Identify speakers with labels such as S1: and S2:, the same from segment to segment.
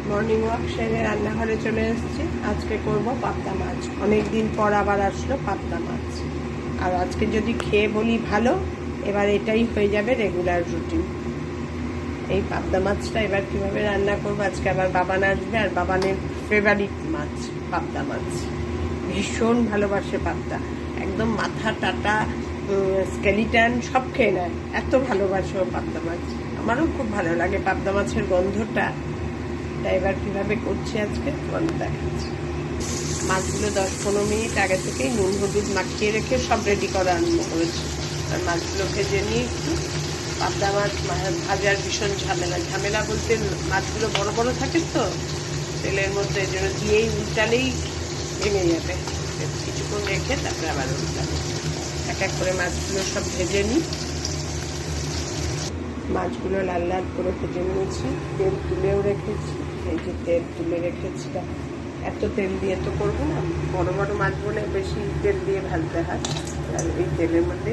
S1: Morning walk সেরে রান্নাঘরে চলে এসেছি। আজকে করব পাবদা মাছ। অনেক দিন পর আবার আসলো পাবদা মাছ। আর আজকে যদি খেয়ে বলি ভালো, এবার এটাই হয়ে যাবে রেগুলার রুটিন। এই পাবদা মাছটা এবার কীভাবে রান্না করবো, আজকে আবার বাবান আসবে, আর বাবানের ফেভারিট মাছ পাবদা মাছ। ভীষণ ভালোবাসে পাবদা, একদম মাথা টাটা স্কেলিটান সব খেয়ে নেয়, এত ভালোবাসে ও পাবদা মাছ। আমারও খুব ভালো লাগে পাবদা মাছের গন্ধটা। তাই এবার কীভাবে করছি আজকে তোমাদের দেখাচ্ছি। মাছগুলো 10-15 মিনিট আগে থেকেই নুন হলুদ মাখিয়ে রেখে সব রেডি করা আরম্ভ করেছি। আর মাছগুলো ভেজে নিয়ে একটু, পাবদা মাছ ভাজার ভীষণ ঝামেলা বলতে মাছগুলো বড় বড় থাকে তো তেলের মধ্যে, এই জন্য দিয়েই উল্টালেই ভেঙে যাবে। কিছুক্ষণ রেখে তারপরে আবার উল্টাবে। এক এক করে মাছগুলো সব ভেজে নিই। মাছগুলো লাল লাল করে ভেজে নিয়েছি, তেল তুলেও রেখেছি। এই যে তেল তুলে রেখেছিলাম, এত তেল দিয়ে তো করবো না, বড় বড় মাছ বলে বেশি তেল দিয়ে ভাজতে হয়। আর এই তেলের মধ্যে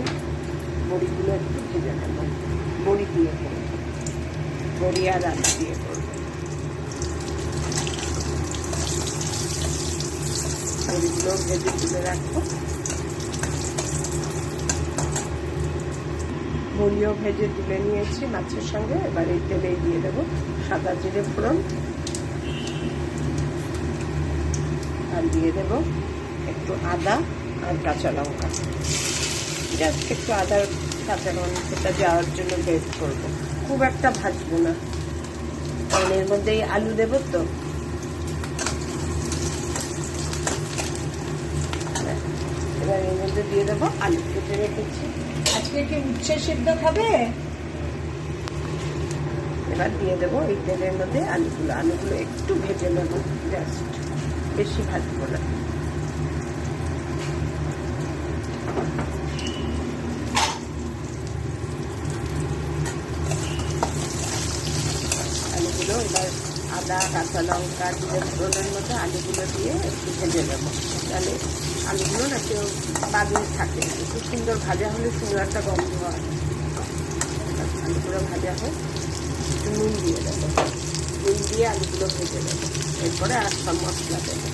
S1: বড়িগুলো একটু ভেজে নেব। বড়ি দিয়ে করবো, বড়ি আর আলু দিয়ে করবো। বড়িগুলো ভেজে তুলে রাখবো। বড়িও ভেজে তুলে নিয়েছি মাছের সঙ্গে। এবার এই তেলেই দিয়ে দেবো সাদা জিরে ফোড়ন, আর দিয়ে দেব একটু আদা আর কাঁচা লঙ্কা। জাস্ট একটু আদার কাঁচা লঙ্কাটা যাওয়ার জন্য বেস্ট করবো, খুব একটা ভাজবো না, কারণ এর মধ্যেই আলু দেবো তো। এবার এর মধ্যে দিয়ে দেবো আলু কেটে রেখেছি। আজকে কি উচ্ছে সিদ্ধ খাবে? এবার দিয়ে দেবো এই তেলের মধ্যে আলুগুলো একটু ভেজে নেব, জাস্ট বেশি ভাজবো না। আলুগুলো এবার আদা কাঁচা লঙ্কা জিরে ফোড়নের মধ্যে আলুগুলো দিয়ে একটু ভেজে নেবো, তাহলে আলুগুলো না কেউ বাদে থাকে, একটু সুন্দর ভাজা হলে সুন্দর একটা গন্ধ হয়। আলুগুলো ভাজা হয়, একটু নুন দিয়ে দেবো, নুন দিয়ে আলুগুলো ভেজে দেবো। এরপরে আর সব মশলা দেবো।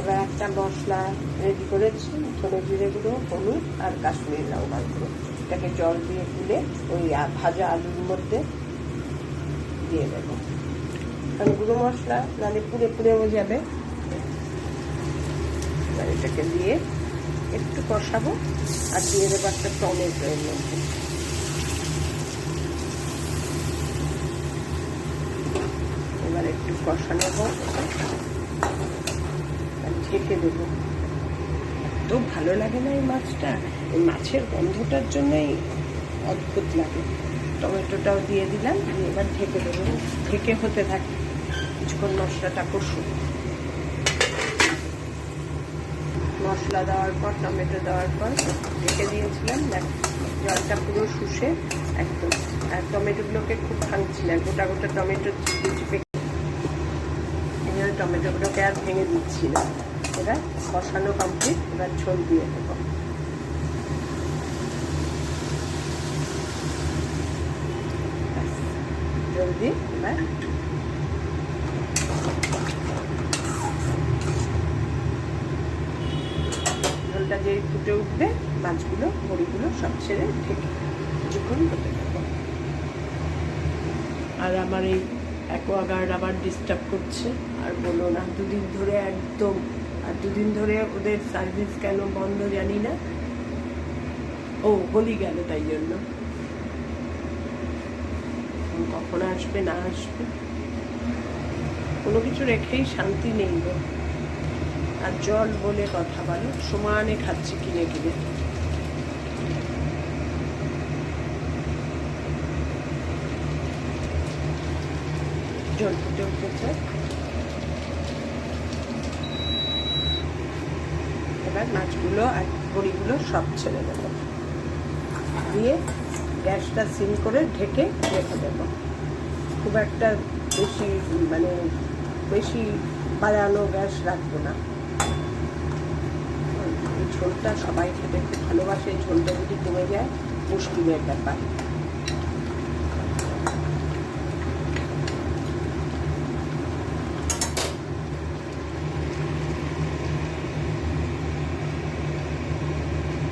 S1: এবার একটা মশলা রেডি করেছি, ধনে জিরে গুঁড়ো, হলুদ আর কাশ্মীরি লঙ্কা গুঁড়ো। এটাকে জল দিয়ে গুলে ওই ভাজা আলুর মধ্যে দিয়ে দেবো, কারণ গুঁড়ো মশলা নাহলে পুড়ে পুড়েও যাবে। এবার এটাকে দিয়ে একটু কষাবো, আর দিয়ে দেবো একটা টমেটো এর মধ্যে। এবার একটু কষানো হোক, ঢেকে দেবো। এত ভালো লাগে না এই মাছটা, এই মাছের গন্ধটার জন্যই অদ্ভুত লাগে। টমেটোটাও দিয়ে দিলাম, দিয়ে এবার ঢেকে দেবো, ঢেকে হতে থাকে কিছুক্ষণ। মশলাটা কষুন। মশলা দেওয়ার পর, টমেটো দেওয়ার পর ঢেকে দিয়েছিলাম, জলটা পুরো শুষে একদম। আর টমেটোগুলোকে খুব ভাঙছি না, গোটা গোটা টমেটো চিপে চিপে, এই জন্য টমেটোগুলোকে আর ভেঙে দিচ্ছি না। এবার কষানো কমপ্লিট, এবার ঝোল দিয়ে দেবো। ঝোল দিয়ে এবার ঝোলটা যেই ফুটে উঠবে, মাছগুলো বড়িগুলো সব ছেড়ে ঢেকে কিছুক্ষণ হতে দেবো। আর আমার এই অ্যাকোয়াগার্ড আবার ডিস্টার্ব করছে, আর বলো না, দুদিন ধরে একদম। আর দুদিন ধরে ওদের সার্ভিস কেন বন্ধ জানি না। ও হোলি গেল, তাই জন্য। কখন আসবে না আসবে, কোনো কিছু রেখেই শান্তি নেই গো। আর জল বলে কথা বলো, সমানে খাচ্ছি কিনে কিনে। জল ফুটে উঠেছে, এবার মাছগুলো আর বড়িগুলো সব ছেড়ে দেবো, দিয়ে গ্যাসটা সিম করে ঢেকে রেখে দেবো। খুব একটা বেশি বেশি বাড়ানো গ্যাস রাখবো না। এই ঝোলটা সবাই খেতে খুব ভালোবাসে। এই ঝোলটা যদি কমে যায় মুশকিলের ব্যাপার।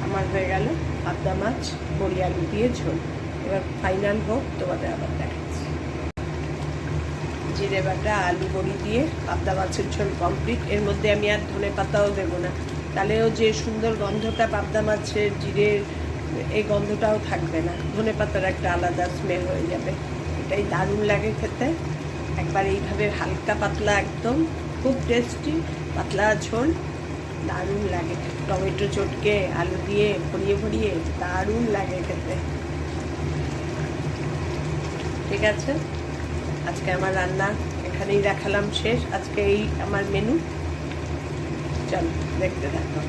S1: আমার হয়ে গেল পাবদা মাছ বড়ি আলু দিয়ে ঝোল। এবার ফাইনাল হোক, তোমাদের আবার দেখাচ্ছি। জিরে বাটা আলু বড়ি দিয়ে পাবদা মাছের ঝোল কমপ্লিট। এর মধ্যে আমি আর ধনে পাতাও দেবো না, তাহলেও যে সুন্দর গন্ধটা পাবদা মাছের জিরের, এই গন্ধটাও থাকবে না। ধনে পাতার একটা আলাদা স্মেল হয়ে যাবে। এটাই দারুণ লাগে খেতে। একবার এইভাবে হালকা পাতলা, একদম খুব টেস্টি পাতলা ঝোল, দারুণ লাগে। টমেটো চটকে আলু দিয়ে ভরিয়ে ভরিয়ে দারুণ লাগে খেতে। ঠিক আছে, আজকে আমার রান্না এখানেই দেখালাম শেষ। আজকে এই আমার মেনু। চলো দেখতে থাকো।